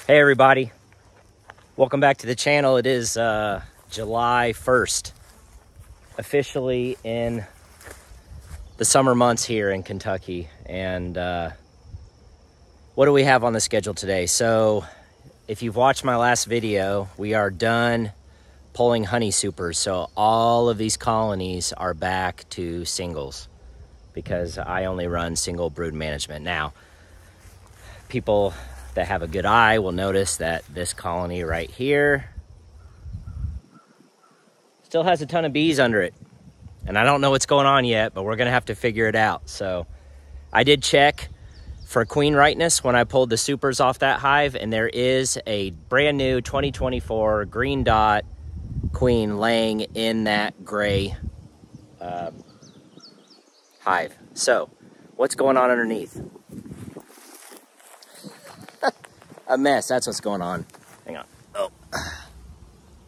Hey everybody, welcome back to the channel. It is July 1st, officially in the summer months here in Kentucky. And what do we have on the schedule today? So if you've watched my last video, we are done pulling honey supers. So all of these colonies are back to singles because I only run single brood management. Now, people that have a good eye will notice that this colony right here still has a ton of bees under it. And I don't know what's going on yet, but we're gonna have to figure it out. So I did check for queen rightness when I pulled the supers off that hive, and there is a brand new 2024 green dot queen laying in that gray hive. So what's going on underneath? A mess, that's what's going on. Hang on. Oh.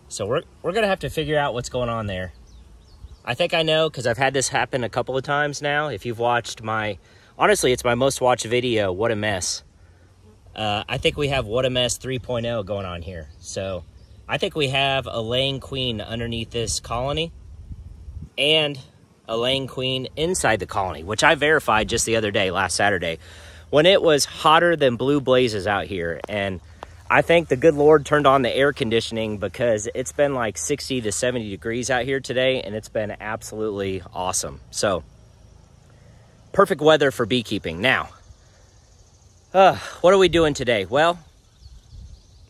So we're gonna have to figure out what's going on there. I think I know, because I've had this happen a couple of times now. If you've watched my, honestly, it's my most watched video, What a Mess. I think we have What a Mess 3.0 going on here. So I think we have a laying queen underneath this colony and a laying queen inside the colony, which I verified just the other day, last Saturday, when it was hotter than blue blazes out here. And I think the good Lord turned on the air conditioning because it's been like 60 to 70 degrees out here today, and it's been absolutely awesome. So perfect weather for beekeeping. Now, what are we doing today? Well,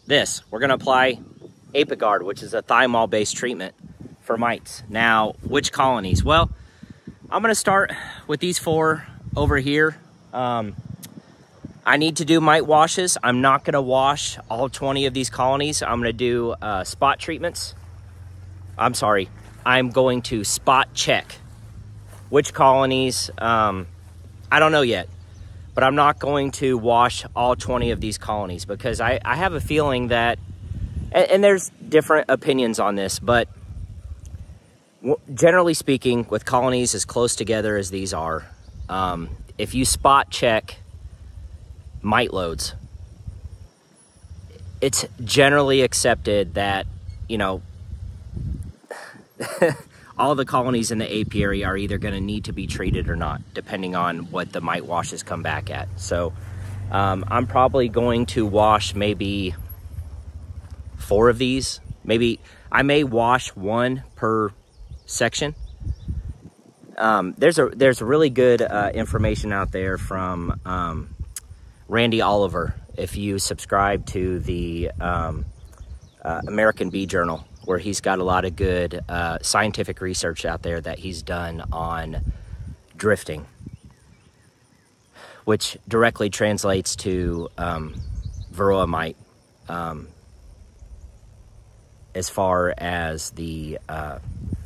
we're gonna apply Apiguard, which is a thymol-based treatment for mites. Now, which colonies? Well, I'm gonna start with these 4 over here. I need to do mite washes. I'm not going to wash all 20 of these colonies. I'm going to do spot treatments. I'm sorry. I'm going to spot check which colonies. I don't know yet, but I'm not going to wash all 20 of these colonies because I have a feeling that, and there's different opinions on this, but generally speaking, with colonies as close together as these are, if you spot check mite loads, it's generally accepted that, you know, all the colonies in the apiary are either going to need to be treated or not, depending on what the mite washes come back at. So I'm probably going to wash maybe 4 of these. Maybe I may wash 1 per section. There's really good information out there from Randy Oliver, if you subscribe to the American Bee Journal, where he's got a lot of good scientific research out there that he's done on drifting, which directly translates to Varroa mite, as far as the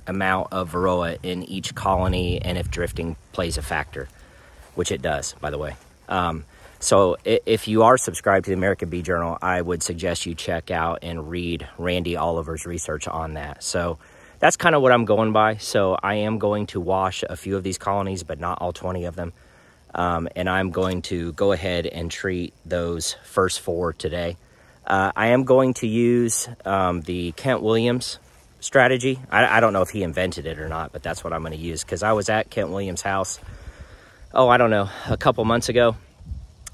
amount of Varroa in each colony and if drifting plays a factor, which it does, by the way. So if you are subscribed to the American Bee Journal, I would suggest you check out and read Randy Oliver's research on that. So that's kind of what I'm going by. So I am going to wash a few of these colonies, but not all 20 of them. And I'm going to go ahead and treat those first 4 today. I am going to use the Kent Williams strategy. I don't know if he invented it or not, but that's what I'm going to use, because I was at Kent Williams' house, I don't know, a couple months ago.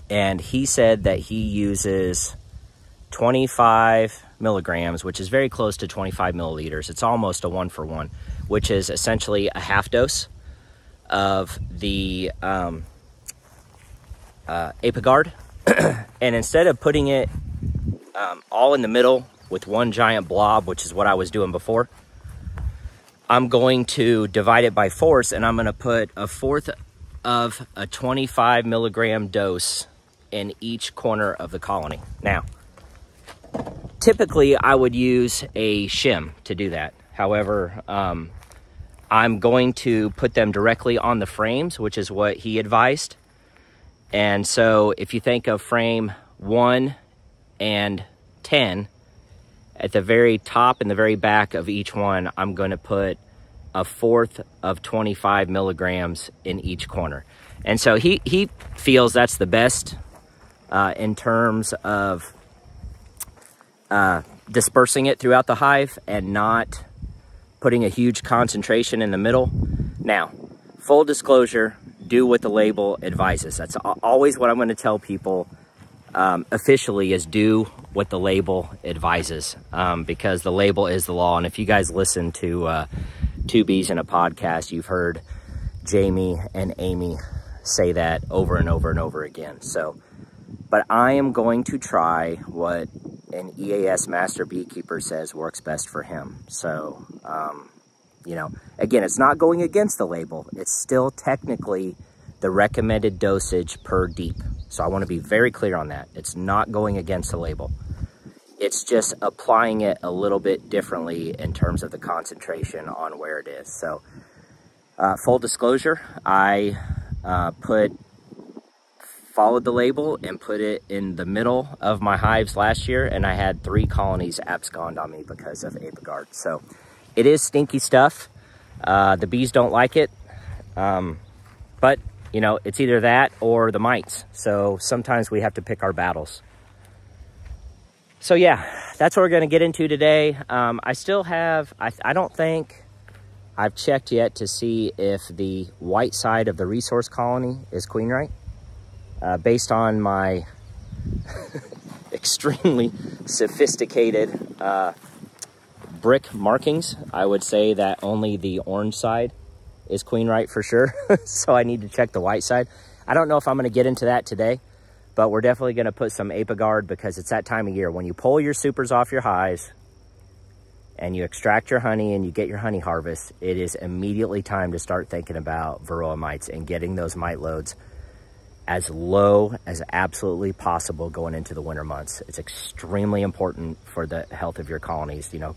And he said that he uses 25 milligrams, which is very close to 25 milliliters. It's almost a 1-for-1, which is essentially a half dose of the Apiguard. And instead of putting it all in the middle with one giant blob, which is what I was doing before, I'm going to divide it by 4ths, and I'm going to put a 1/4 of a 25 milligram dose in each corner of the colony. Now, typically I would use a shim to do that. However, I'm going to put them directly on the frames, which is what he advised. And so if you think of frame 1 and 10, at the very top and the very back of each one, I'm going to put a 1/4 of 25 milligrams in each corner. And so he feels that's the best in terms of dispersing it throughout the hive and not putting a huge concentration in the middle. Now, full disclosure, do what the label advises. That's always what I'm going to tell people officially, is do what the label advises, because the label is the law. And if you guys listen to Two Bees in a Podcast, you've heard Jamie and Amy say that over and over and over again. So, but I am going to try what an EAS master beekeeper says works best for him. So, you know, again, it's not going against the label. It's still technically the recommended dosage per deep. So I want to be very clear on that. It's not going against the label. It's just applying it a little bit differently in terms of the concentration on where it is. So, full disclosure, I followed the label and put it in the middle of my hives last year, and I had 3 colonies abscond on me because of Apiguard. So it is stinky stuff. The bees don't like it, but you know, it's either that or the mites. So sometimes we have to pick our battles. So yeah, that's what we're going to get into today. I still have, I don't think I've checked yet to see if the white side of the resource colony is queen right. Based on my extremely sophisticated brick markings, I would say that only the orange side is queen right for sure. So I need to check the white side. I don't know if I'm going to get into that today, but we're definitely going to put some Apiguard, because it's that time of year. When you pull your supers off your hives and you extract your honey and you get your honey harvest, it is immediately time to start thinking about Varroa mites and getting those mite loads as low as absolutely possible going into the winter months. It's extremely important for the health of your colonies. You know,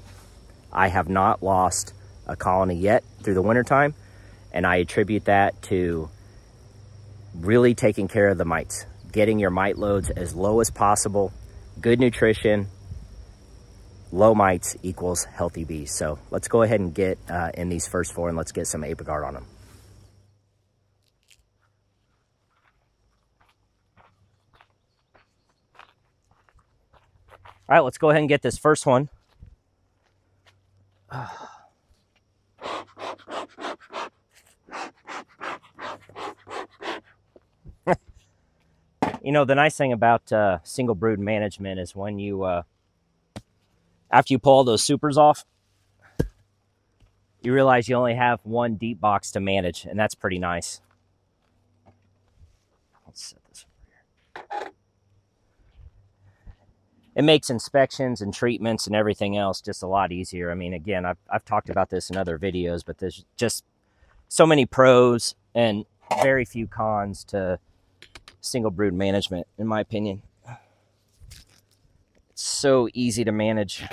I have not lost a colony yet through the wintertime, and I attribute that to really taking care of the mites, getting your mite loads as low as possible. Good nutrition, low mites equals healthy bees. So let's go ahead and get in these first 4, and let's get some Apiguard on them. All right, let's go ahead and get this first one. You know, the nice thing about single brood management is when you, after you pull all those supers off, you realize you only have 1 deep box to manage, and that's pretty nice. Let's set this over here. It makes inspections and treatments and everything else just a lot easier. I mean, again, I've talked about this in other videos, but there's just so many pros and very few cons to single brood management, in my opinion. It's so easy to manage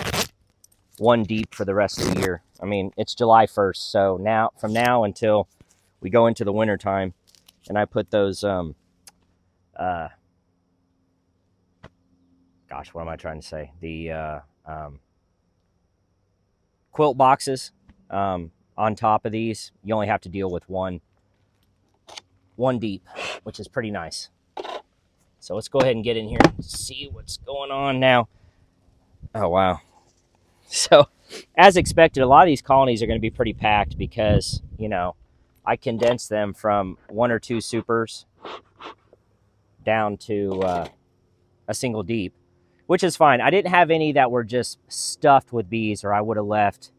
1 deep for the rest of the year. I mean, it's July 1st, so now, from now until we go into the winter time, and I put those gosh, what am I trying to say? The quilt boxes on top of these, you only have to deal with one deep, which is pretty nice. So let's go ahead and get in here and see what's going on now. Oh, wow. So, as expected, a lot of these colonies are going to be pretty packed because, you know, I condensed them from 1 or 2 supers down to a single deep, which is fine. I didn't have any that were just stuffed with bees, or I would have left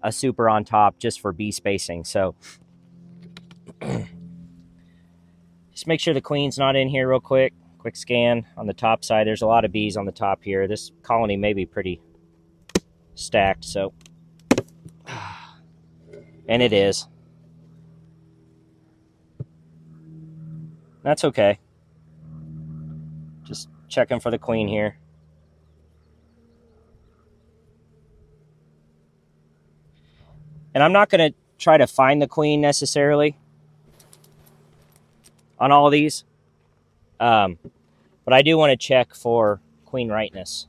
a super on top just for bee spacing. So just make sure the queen's not in here real quick. Quick scan on the top side. There's a lot of bees on the top here. This colony may be pretty stacked, so, and it is. That's okay. Just checking for the queen here. And I'm not going to try to find the queen necessarily on all of these. But I do want to check for queen rightness.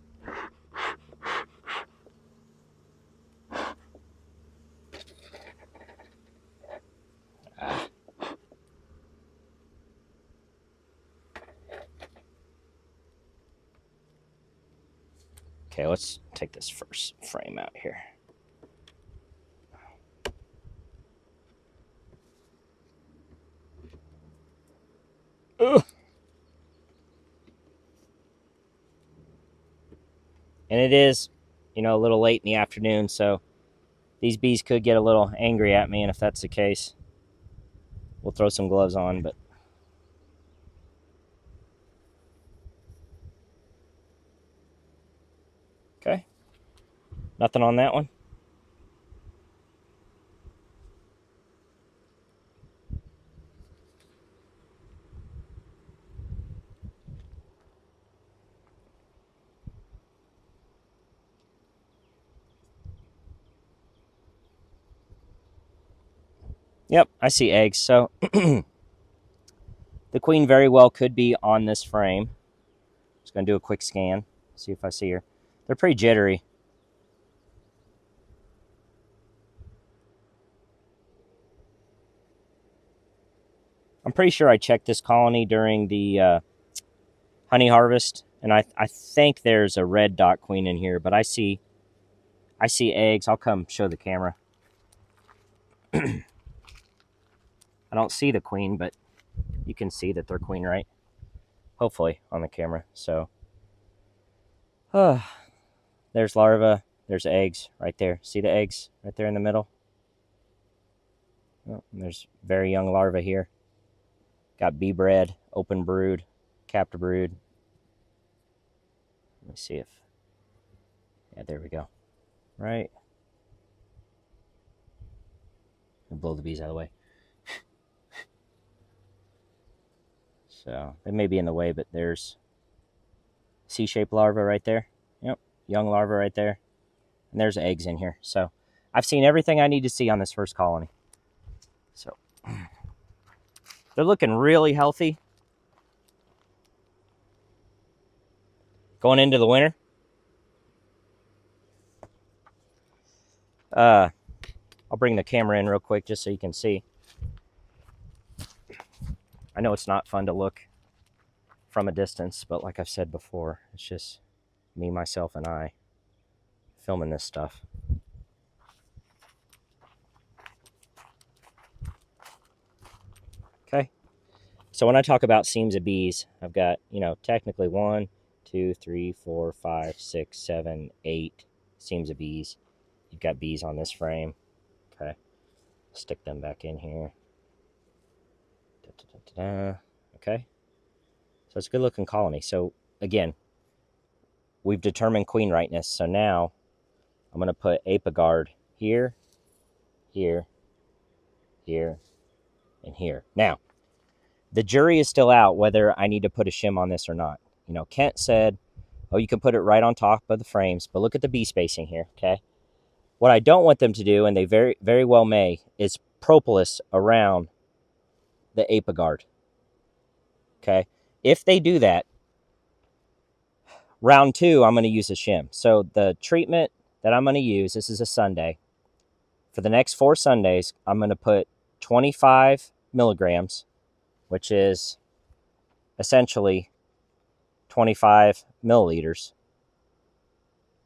Okay, let's take this first frame out here. Ugh. And it is, you know, a little late in the afternoon, so these bees could get a little angry at me, and if that's the case, we'll throw some gloves on, but okay. Nothing on that one. Yep, I see eggs. So the queen very well could be on this frame. Just going to do a quick scan, see if I see her. They're pretty jittery. I'm pretty sure I checked this colony during the honey harvest, and I think there's a red dot queen in here, but I see eggs. I'll come show the camera. I don't see the queen, but you can see that they're queen, right? Hopefully on the camera. So there's larva, there's eggs right there. See the eggs right there in the middle? Oh, there's very young larva here. Got bee bred, open brood, capped brood. Let me see if, yeah, there we go. Right. I'll blow the bees out of the way. So they may be in the way, but there's C-shaped larva right there. Yep, young larva right there. And there's eggs in here. So I've seen everything I need to see on this first colony. So they're looking really healthy. Going into the winter. I'll bring the camera in real quick just so you can see. I know it's not fun to look from a distance, but like I've said before, it's just me, myself, and I filming this stuff. Okay. So when I talk about seams of bees, I've got, you know, technically 1, 2, 3, 4, 5, 6, 7, 8 seams of bees. You've got bees on this frame. Okay. Stick them back in here. Okay. So it's a good looking colony. So again, we've determined queen rightness. So now I'm going to put Apiguard here, here, here, and here. Now, the jury is still out whether I need to put a shim on this or not. You know, Kent said, oh, you can put it right on top of the frames, but look at the bee spacing here, okay? What I don't want them to do, and they very, very well may, is propolis around the Apiguard, okay? If they do that, round 2, I'm going to use a shim. So the treatment that I'm going to use, this is a Sunday. For the next 4 Sundays, I'm going to put 25 milligrams, which is essentially 25 milliliters,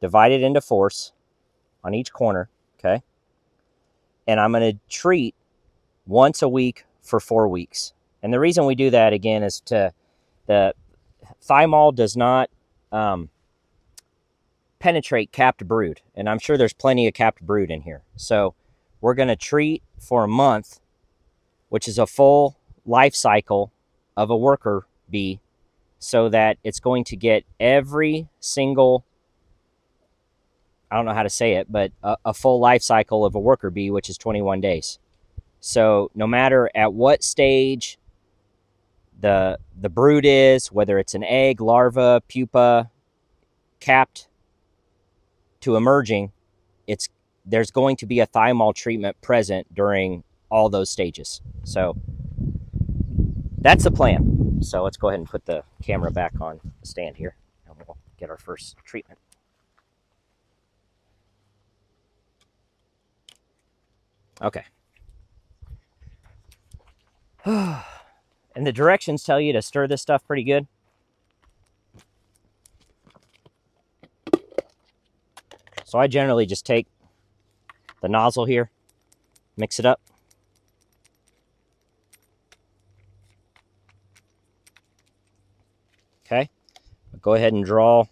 divided into 4s on each corner, okay? And I'm going to treat once a week for 4 weeks. And the reason we do that, again, is the thymol does not penetrate capped brood. And I'm sure there's plenty of capped brood in here. So we're going to treat for a month, which is a full life cycle of a worker bee, so that it's going to get every single, I don't know how to say it, but a full life cycle of a worker bee, which is 21 days. So no matter at what stage the brood is, whether it's an egg, larva, pupa, capped to emerging, there's going to be a thymol treatment present during all those stages. So that's the plan. So let's go ahead and put the camera back on the stand here, and we'll get our first treatment. Okay. And the directions tell you to stir this stuff pretty good. So I generally just take the nozzle here, mix it up. Okay, go ahead and draw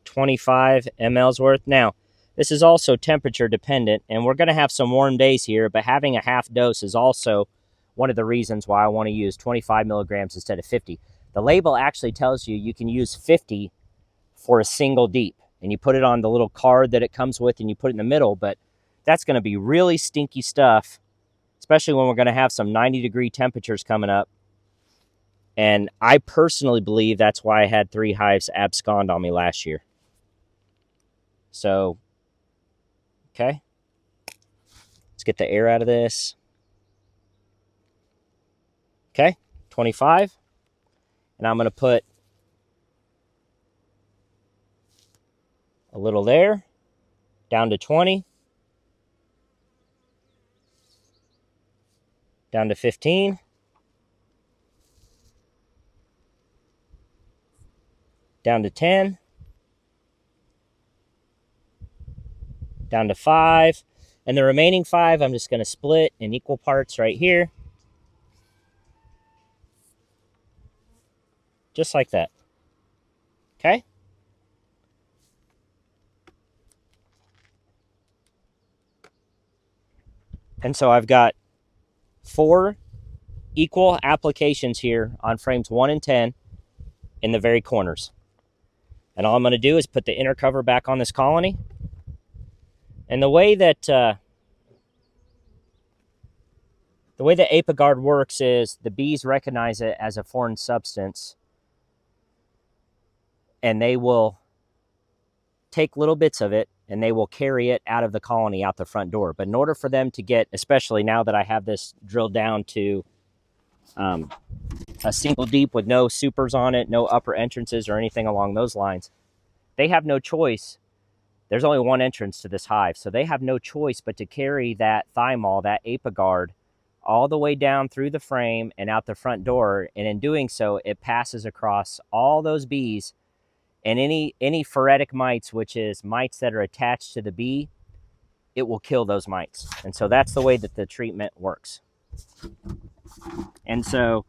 25 mLs worth. Now, this is also temperature dependent, and we're going to have some warm days here, but having a half dose is also one of the reasons why I want to use 25 milligrams instead of 50. The label actually tells you you can use 50 for a single deep, and you put it on the little card that it comes with and you put it in the middle, but that's going to be really stinky stuff, especially when we're going to have some 90-degree temperatures coming up. And I personally believe that's why I had 3 hives abscond on me last year. So, okay. Let's get the air out of this. Okay, 25. And I'm going to put a little there, down to 20, down to 15, down to 10, down to 5, and the remaining 5 I'm just going to split in equal parts right here, just like that. Okay? And so I've got 4 equal applications here on frames 1 and 10 in the very corners. And all I'm going to do is put the inner cover back on this colony. And the way that Apiguard works is the bees recognize it as a foreign substance, and they will take little bits of it and they will carry it out of the colony out the front door. But in order for them to get, especially now that I have this drilled down to a single deep with no supers on it, no upper entrances or anything along those lines, they have no choice. There's only one entrance to this hive, so they have no choice but to carry that thymol, that Apiguard, all the way down through the frame and out the front door. And in doing so, it passes across all those bees, and any phoretic mites, which is mites that are attached to the bee, it will kill those mites. And so that's the way that the treatment works. And so,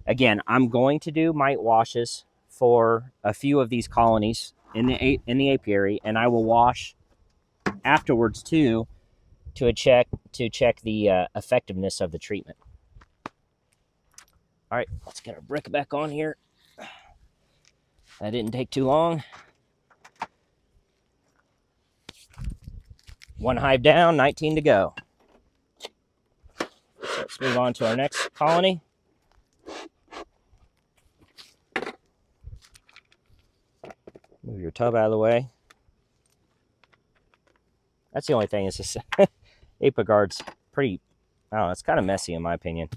again, I'm going to do mite washes for a few of these colonies in the apiary, and I will wash afterwards too to check the effectiveness of the treatment. All right, let's get our brick back on here. That didn't take too long. 1 hive down, 19 to go. So let's move on to our next colony. Move your tub out of the way. That's the only thing, is this Apiguard's pretty, I don't know, it's kind of messy in my opinion.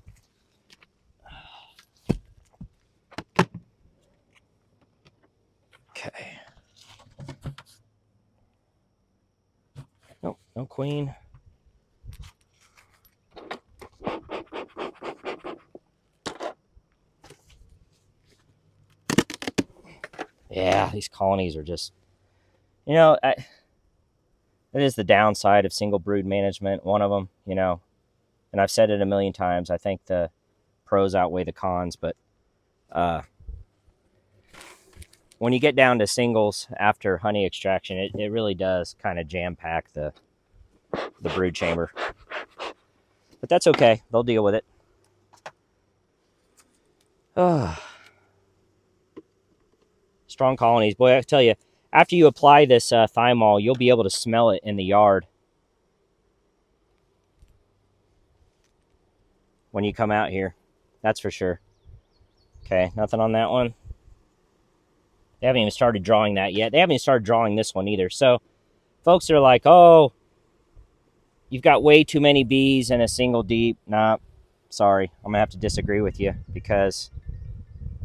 Okay. Nope, no queen. Yeah, these colonies are just, you know, it is the downside of single brood management, one of them, you know, and I've said it a million times. I think the pros outweigh the cons, but when you get down to singles after honey extraction, it really does kind of jam-pack the brood chamber. But that's okay. They'll deal with it. Strong colonies. Boy, I tell you, after you apply this thymol, you'll be able to smell it in the yard when you come out here. That's for sure. Okay, nothing on that one. They haven't even started drawing that yet. They haven't even started drawing this one either. So folks are like, oh, you've got way too many bees in a single deep. Nah, sorry. I'm going to have to disagree with you, because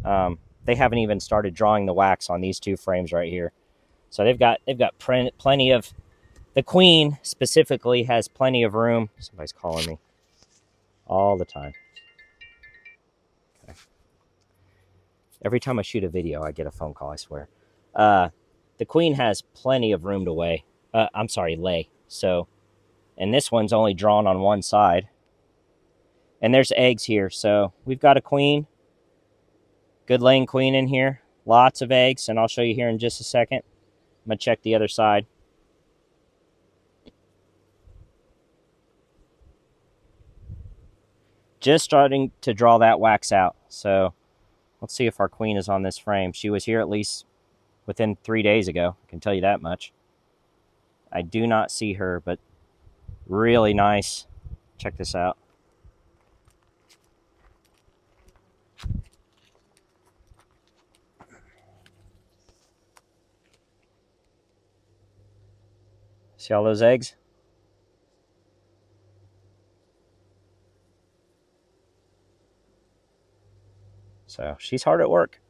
they haven't even started drawing the wax on these 2 frames right here. So they've got plenty of, the queen specifically has plenty of room. Somebody's calling me all the time. Okay. Every time I shoot a video, I get a phone call, I swear. The queen has plenty of room to weigh. I'm sorry, lay. So, and this one's only drawn on one side. And there's eggs here. So we've got a queen, good laying queen in here. Lots of eggs, and I'll show you here in just a second. I'm gonna check the other side. Just starting to draw that wax out. So let's see if our queen is on this frame. She was here at least within 3 days ago. I can tell you that much. I do not see her, but really nice. Check this out. See all those eggs? So she's hard at work.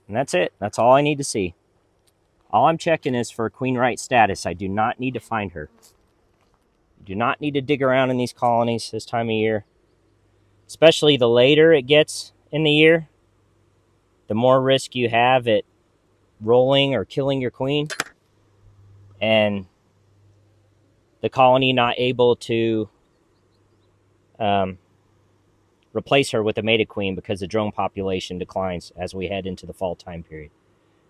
And that's it. That's all I need to see. All I'm checking is for queen right status. I do not need to find her. You do not need to dig around in these colonies this time of year. Especially the later it gets in the year, the more risk you have at rolling or killing your queen. And the colony not able to replace her with a mated queen because the drone population declines as we head into the fall time period.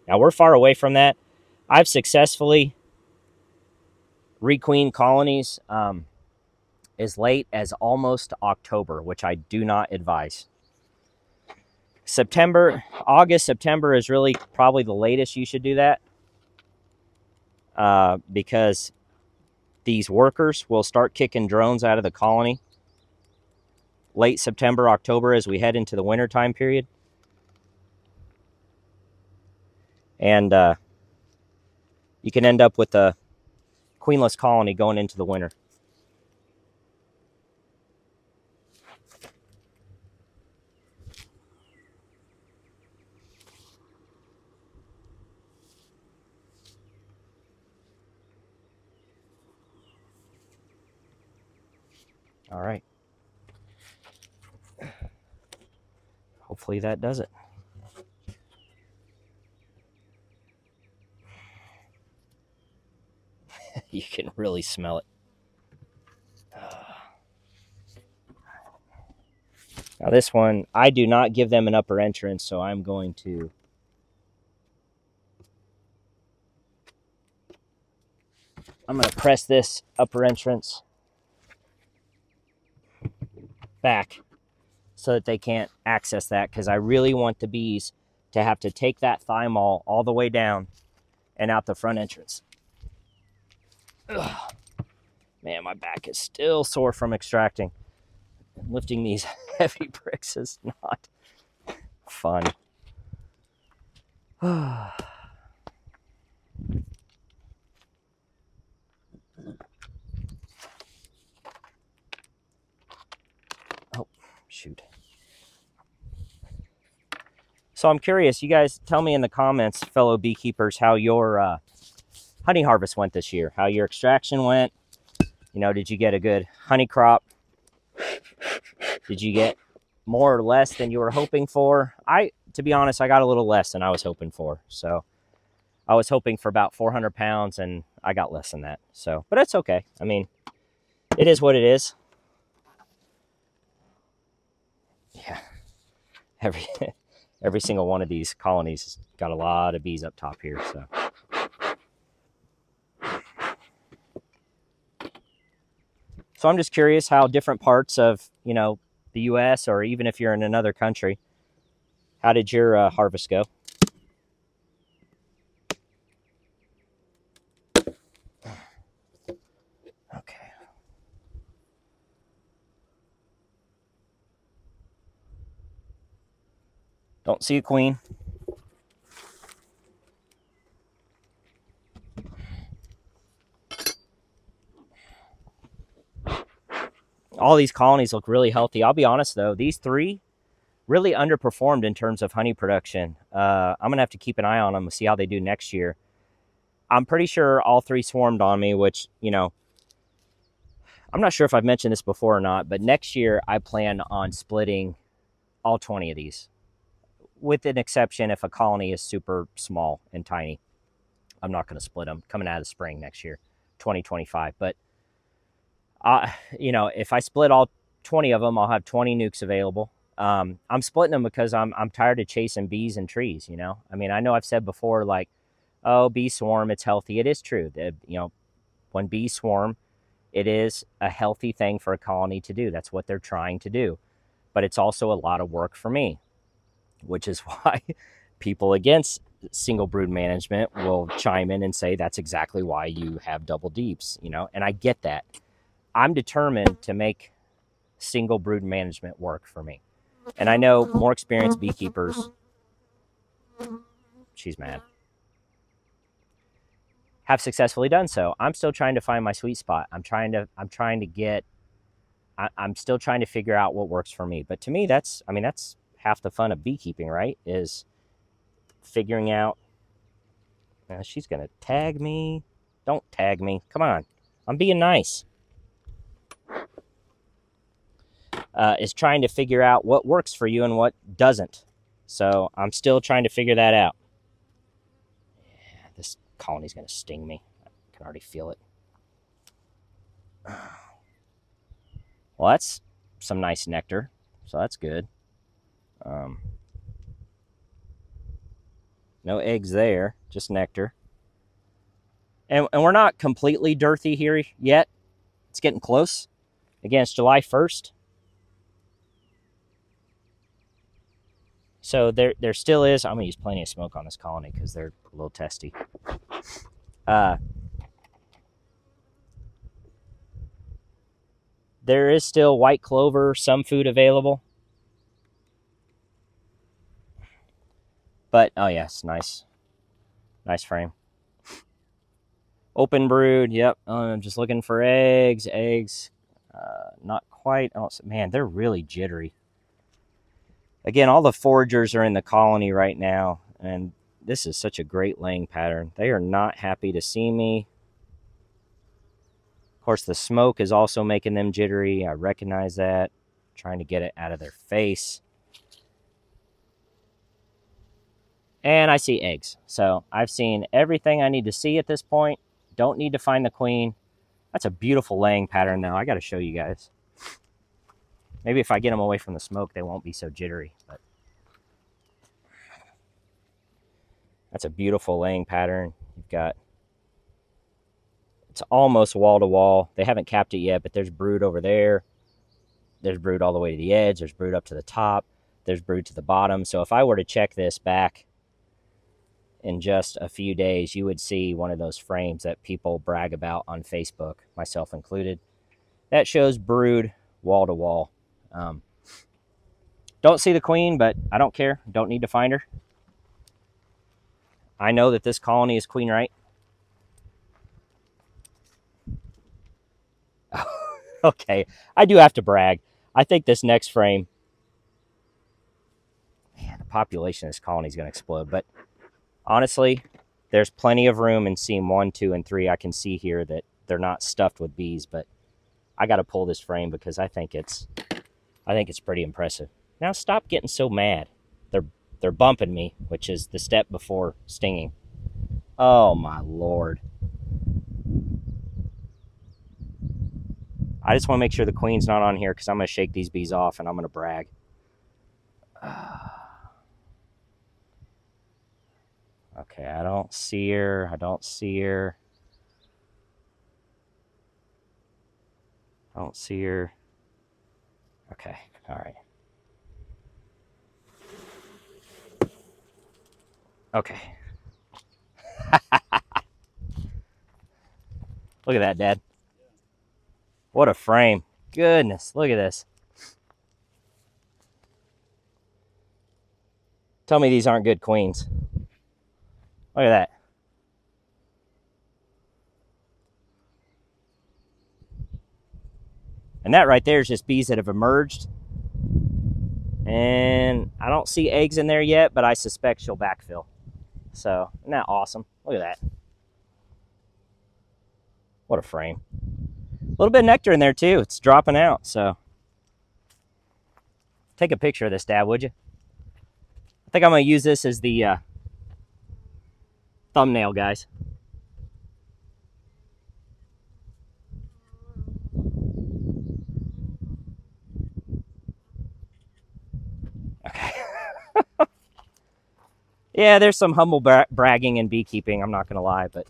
Now, we're far away from that. I've successfully requeened colonies as late as almost October, which I do not advise. August, September is really probably the latest you should do that because these workers will start kicking drones out of the colony late September, October as we head into the winter time period. And you can end up with a queenless colony going into the winter. All right. Hopefully that does it. You can really smell it. Now this one, I do not give them an upper entrance, so I'm going to press this upper entrance back so that they can't access that, because I really want the bees to have to take that thymol all the way down and out the front entrance. Ugh. Man, my back is still sore from extracting. Lifting these heavy bricks is not fun. Oh, shoot. So I'm curious, you guys tell me in the comments, fellow beekeepers, how your honey harvest went this year, how your extraction went. You know, did you get a good honey crop? Did you get more or less than you were hoping for? To be honest, I got a little less than I was hoping for. So I was hoping for about 400 pounds and I got less than that. So, but that's okay. I mean, it is what it is. Yeah. Every single one of these colonies has got a lot of bees up top here. So I'm just curious how different parts of, you know, the U.S. or even if you're in another country, how did your harvest go? Okay. Don't see a queen. All these colonies look really healthy. I'll be honest though, these three really underperformed in terms of honey production. I'm gonna have to keep an eye on them and see how they do next year. I'm pretty sure all three swarmed on me, which, you know, I'm not sure if I've mentioned this before or not, but next year I plan on splitting all 20 of these. with an exception if a colony is super small and tiny. I'm not going to split them coming out of the spring next year, 2025. But, you know, if I split all 20 of them, I'll have 20 nukes available. I'm splitting them because I'm tired of chasing bees and trees, you know. I mean, I know I've said before, like, oh, bee swarm, it's healthy. It is true. You know, when bees swarm, it is a healthy thing for a colony to do. That's what they're trying to do. But it's also a lot of work for me, which is why people against single brood management will chime in and say that's exactly why you have double deeps, you know, and I get that. I'm determined to make single brood management work for me. And I know more experienced beekeepers, she's mad, have successfully done so. I'm still trying to find my sweet spot. I'm still trying to figure out what works for me. But to me, that's half the fun of beekeeping, right? Is figuring out. She's going to tag me. Don't tag me. Come on. I'm being nice. Is trying to figure out what works for you and what doesn't. So I'm still trying to figure that out. Yeah, this colony's going to sting me. I can already feel it. Well, that's some nice nectar, so that's good. No eggs there, just nectar. And we're not completely dearthy here yet. It's getting close. Again, it's July 1st. So there still is. I'm going to use plenty of smoke on this colony because they're a little testy. There is still white clover, some food available. But, oh yes, nice. Nice frame. Open brood, yep. I'm just looking for eggs. Not quite. Oh, man, they're really jittery. Again, all the foragers are in the colony right now, and this is such a great laying pattern. They are not happy to see me. Of course, the smoke is also making them jittery. I recognize that. Trying to get it out of their face. And I see eggs. So I've seen everything I need to see at this point. Don't need to find the queen. That's a beautiful laying pattern, though. I got to show you guys. Maybe if I get them away from the smoke, they won't be so jittery. But that's a beautiful laying pattern. You've got, it's almost wall to wall. They haven't capped it yet, but there's brood over there. There's brood all the way to the edge. There's brood up to the top. There's brood to the bottom. So if I were to check this back in just a few days, you would see one of those frames that people brag about on Facebook, myself included. That shows brood wall to wall. Don't see the queen, but I don't care. Don't need to find her. I know that this colony is queen right. Okay, I do have to brag. I think this next frame, man, the population of this colony is going to explode. But honestly, there's plenty of room in seam 1, 2, and 3. I can see here that they're not stuffed with bees, but I got to pull this frame because I think it's pretty impressive. Now stop getting so mad. They're bumping me, which is the step before stinging. Oh my Lord. I just want to make sure the queen's not on here because I'm going to shake these bees off and I'm going to brag. Okay, I don't see her. I don't see her. I don't see her. Okay, all right. Okay. Look at that, Dad. What a frame. Goodness, look at this. Tell me these aren't good queens. Look at that. And that right there is just bees that have emerged. And I don't see eggs in there yet, but I suspect she'll backfill. So, isn't that awesome? Look at that. What a frame. A little bit of nectar in there too. It's dropping out, so. Take a picture of this, Dad, would you? I think I'm going to use this as the thumbnail, guys. Okay. Yeah, there's some humble bragging in beekeeping, I'm not going to lie, but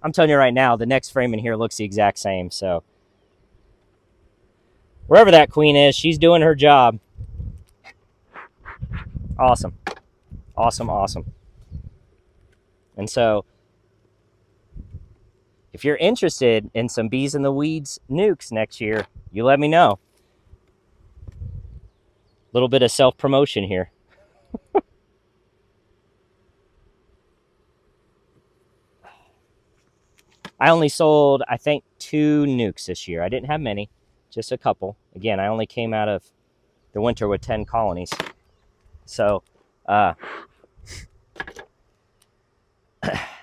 I'm telling you right now, the next frame in here looks the exact same, so wherever that queen is, she's doing her job. Awesome. Awesome, awesome. And so, if you're interested in some bees in the weeds nukes next year, you let me know. A little bit of self-promotion here. I only sold, I think, 2 nukes this year. I didn't have many, just a couple. Again, I only came out of the winter with 10 colonies. So, I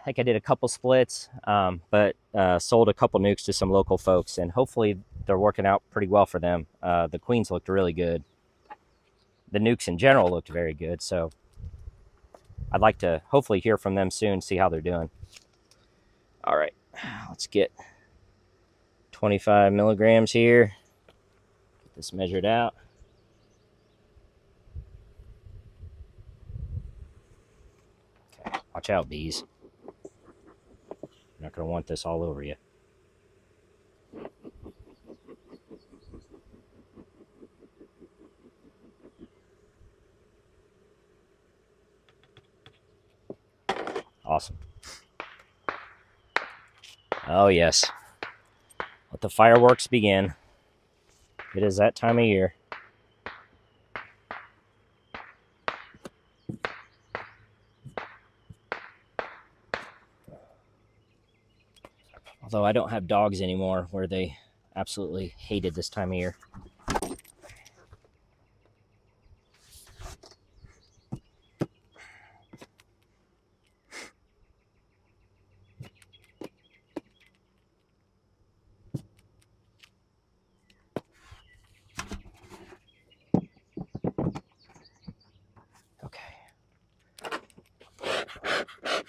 think I did a couple splits, but sold a couple nukes to some local folks, and hopefully they're working out pretty well for them. The queens looked really good. The nukes in general looked very good, so I'd like to hopefully hear from them soon, see how they're doing. All right, let's get 25 milligrams here. Get this measured out. Okay, watch out, bees. You're not going to want this all over you. Awesome. Oh, yes. Let the fireworks begin. It is that time of year. Although I don't have dogs anymore where they absolutely hated this time of year.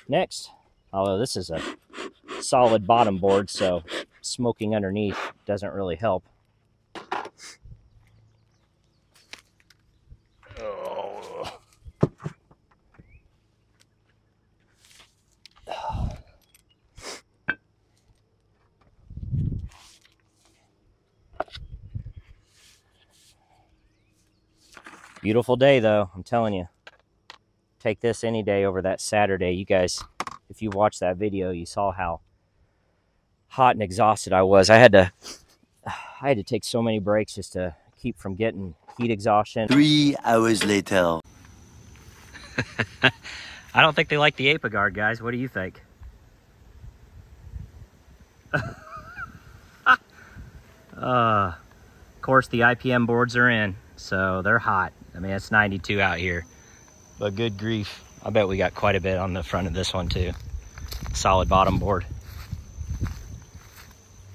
Next, although this is a solid bottom board, so smoking underneath doesn't really help. Oh. Beautiful day, though, I'm telling you. Take this any day over that Saturday. You guys, if you watched that video, you saw how hot and exhausted I was. I had to take so many breaks just to keep from getting heat exhaustion. 3 hours later. I don't think they like the Apiguard, guys. What do you think? Of course, the IPM boards are in, so they're hot. I mean, it's 92 out here. But good grief, I bet we got quite a bit on the front of this one too. Solid bottom board.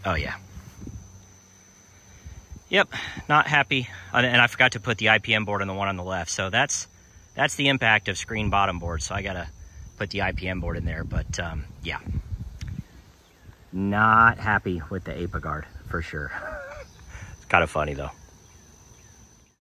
Oh yeah. Yep, not happy. And I forgot to put the IPM board on the one on the left. So that's the impact of screen bottom board. So I gotta put the IPM board in there. But yeah, not happy with the Apiguard for sure. It's kind of funny though.